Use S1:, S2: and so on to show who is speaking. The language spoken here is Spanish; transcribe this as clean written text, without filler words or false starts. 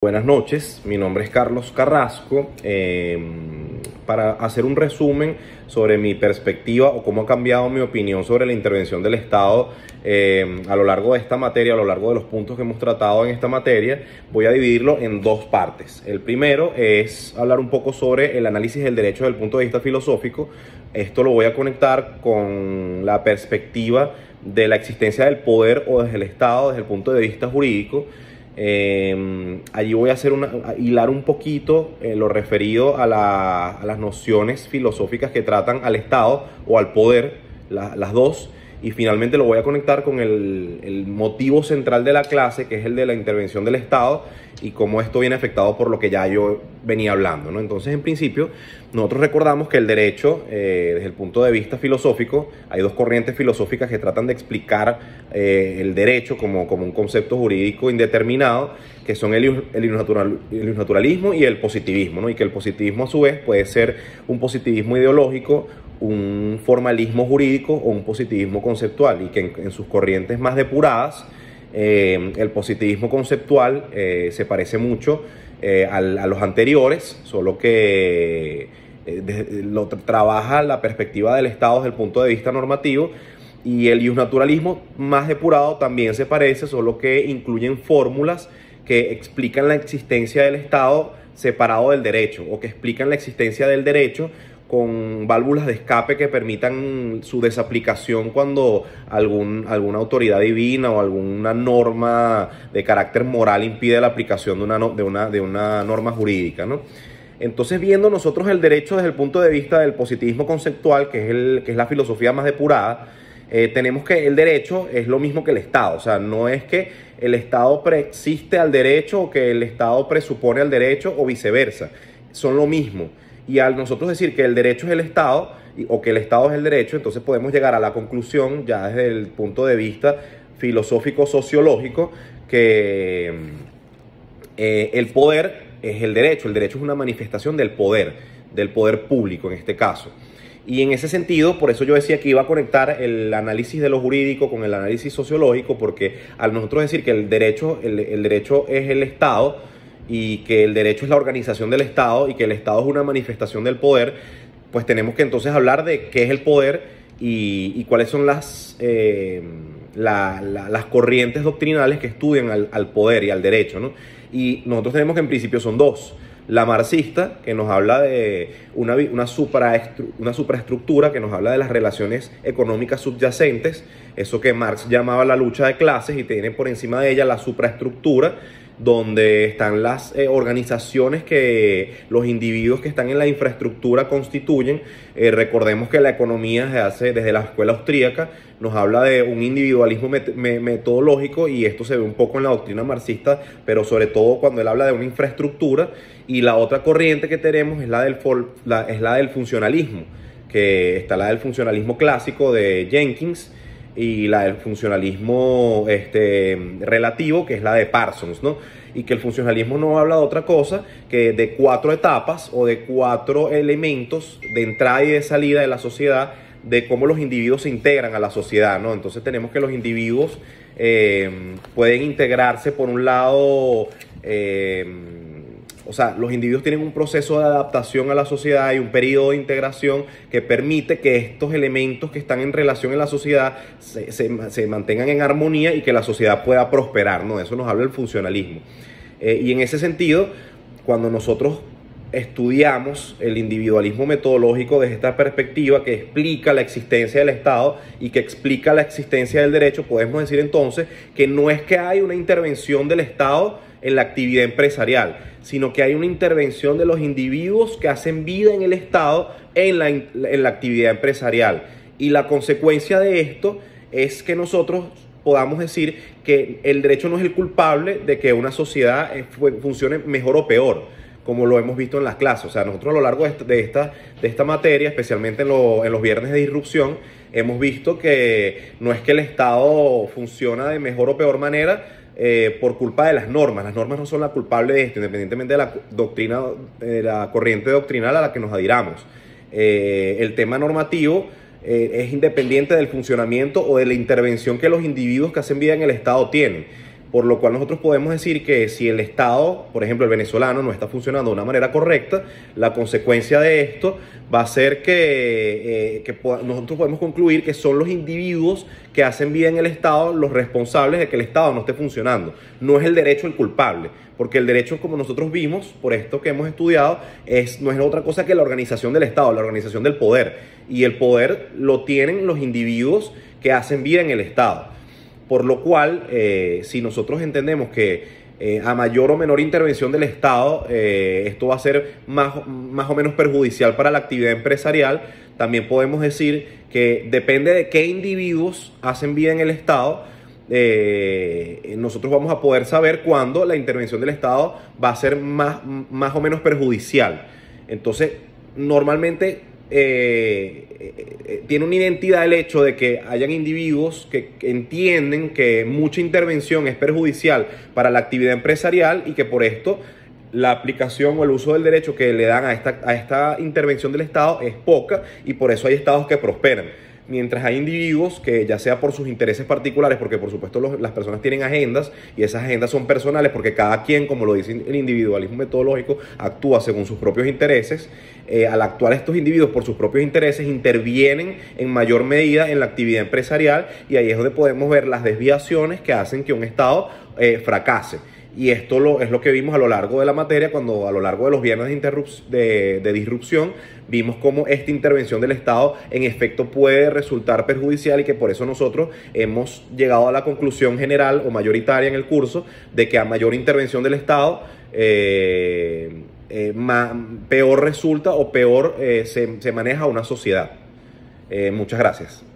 S1: Buenas noches, mi nombre es Carlos Carrasco. Para hacer un resumen sobre mi perspectiva o cómo ha cambiado mi opinión sobre la intervención del Estado a lo largo de esta materia, a lo largo de los puntos que hemos tratado en esta materia, voy a dividirlo en dos partes. El primero es hablar un poco sobre el análisis del derecho desde el punto de vista filosófico. Esto lo voy a conectar con la perspectiva de la existencia del poder o desde el Estado, desde el punto de vista jurídico. Allí voy a hilar un poquito lo referido a las nociones filosóficas que tratan al Estado o al poder, las dos, y finalmente lo voy a conectar con el motivo central de la clase, que es el de la intervención del Estado y cómo esto viene afectado por lo que ya yo venía hablando, ¿no? Entonces, en principio, nosotros recordamos que el derecho, desde el punto de vista filosófico, hay dos corrientes filosóficas que tratan de explicar el derecho como un concepto jurídico indeterminado, que son el naturalismo y el positivismo, ¿no? Y que el positivismo, a su vez, puede ser un positivismo ideológico, un formalismo jurídico o un positivismo conceptual, y que en sus corrientes más depuradas, el positivismo conceptual se parece mucho a los anteriores, solo que trabaja la perspectiva del Estado desde el punto de vista normativo, y el iusnaturalismo más depurado también se parece, solo que incluyen fórmulas que explican la existencia del Estado separado del derecho, o que explican la existencia del derecho con válvulas de escape que permitan su desaplicación cuando alguna autoridad divina o alguna norma de carácter moral impide la aplicación de una norma jurídica, ¿no? Entonces, viendo nosotros el derecho desde el punto de vista del positivismo conceptual, que es la filosofía más depurada, tenemos que el derecho es lo mismo que el Estado. O sea, no es que el Estado preexiste al derecho o que el Estado presupone al derecho o viceversa. Son lo mismo. Y al nosotros decir que el derecho es el Estado o que el Estado es el derecho, entonces podemos llegar a la conclusión, ya desde el punto de vista filosófico-sociológico, que el poder es el derecho es una manifestación del poder público en este caso. Y en ese sentido, por eso yo decía que iba a conectar el análisis de lo jurídico con el análisis sociológico, porque al nosotros decir que el derecho es el Estado, y que el derecho es la organización del Estado y que el Estado es una manifestación del poder, pues tenemos que entonces hablar de qué es el poder y cuáles son las corrientes doctrinales que estudian al poder y al derecho, ¿no? Y nosotros tenemos que en principio son dos. La marxista, que nos habla de una supraestructura, que nos habla de las relaciones económicas subyacentes, eso que Marx llamaba la lucha de clases, y tiene por encima de ella la supraestructura, donde están las organizaciones que los individuos que están en la infraestructura constituyen. Recordemos que la economía desde la escuela austríaca nos habla de un individualismo metodológico, y esto se ve un poco en la doctrina marxista, pero sobre todo cuando él habla de una infraestructura. Y la otra corriente que tenemos es la del funcionalismo, que está la del funcionalismo clásico de Jenkins, y la del funcionalismo relativo, que es la de Parsons, ¿no? Y que el funcionalismo no habla de otra cosa que de 4 etapas o de 4 elementos de entrada y de salida de la sociedad, de cómo los individuos se integran a la sociedad, ¿no? Entonces tenemos que los individuos pueden integrarse por un lado. O sea, los individuos tienen un proceso de adaptación a la sociedad y un periodo de integración que permite que estos elementos que están en relación en la sociedad se mantengan en armonía y que la sociedad pueda prosperar, ¿no? Eso nos habla el funcionalismo. Y en ese sentido, cuando nosotros estudiamos el individualismo metodológico desde esta perspectiva que explica la existencia del Estado y que explica la existencia del derecho, podemos decir entonces que no es que hay una intervención del Estado en la actividad empresarial, sino que hay una intervención de los individuos que hacen vida en el Estado en la actividad empresarial. Y la consecuencia de esto es que nosotros podamos decir que el derecho no es el culpable de que una sociedad funcione mejor o peor, como lo hemos visto en las clases. O sea, nosotros a lo largo de esta materia, especialmente en los viernes de disrupción, hemos visto que no es que el Estado funciona de mejor o peor manera por culpa de las normas. Las normas no son la culpable de esto, independientemente de la doctrina, de la corriente doctrinal a la que nos adhiramos. El tema normativo es independiente del funcionamiento o de la intervención que los individuos que hacen vida en el Estado tienen. por lo cual nosotros podemos decir que si el Estado, por ejemplo el venezolano, no está funcionando de una manera correcta, la consecuencia de esto va a ser que nosotros podemos concluir que son los individuos que hacen vida en el Estado los responsables de que el Estado no esté funcionando. No es el derecho el culpable, porque el derecho, como nosotros vimos, por esto que hemos estudiado, no es otra cosa que la organización del Estado, la organización del poder. Y el poder lo tienen los individuos que hacen vida en el Estado. Por lo cual, si nosotros entendemos que a mayor o menor intervención del Estado, esto va a ser más o menos perjudicial para la actividad empresarial, también podemos decir que depende de qué individuos hacen vida en el Estado, nosotros vamos a poder saber cuándo la intervención del Estado va a ser más o menos perjudicial. Entonces, normalmente tiene una identidad el hecho de que hayan individuos que entienden que mucha intervención es perjudicial para la actividad empresarial y que por esto la aplicación o el uso del derecho que le dan a esta intervención del Estado es poca, y por eso hay estados que prosperan. Mientras hay individuos que, ya sea por sus intereses particulares, porque por supuesto las personas tienen agendas y esas agendas son personales porque cada quien, como lo dice el individualismo metodológico, actúa según sus propios intereses. Al actuar estos individuos por sus propios intereses, intervienen en mayor medida en la actividad empresarial, y ahí es donde podemos ver las desviaciones que hacen que un Estado fracase. Y esto es lo que vimos a lo largo de la materia, cuando a lo largo de los viernes de disrupción vimos cómo esta intervención del Estado en efecto puede resultar perjudicial, y que por eso nosotros hemos llegado a la conclusión general o mayoritaria en el curso de que a mayor intervención del Estado peor resulta o peor se maneja una sociedad. Muchas gracias.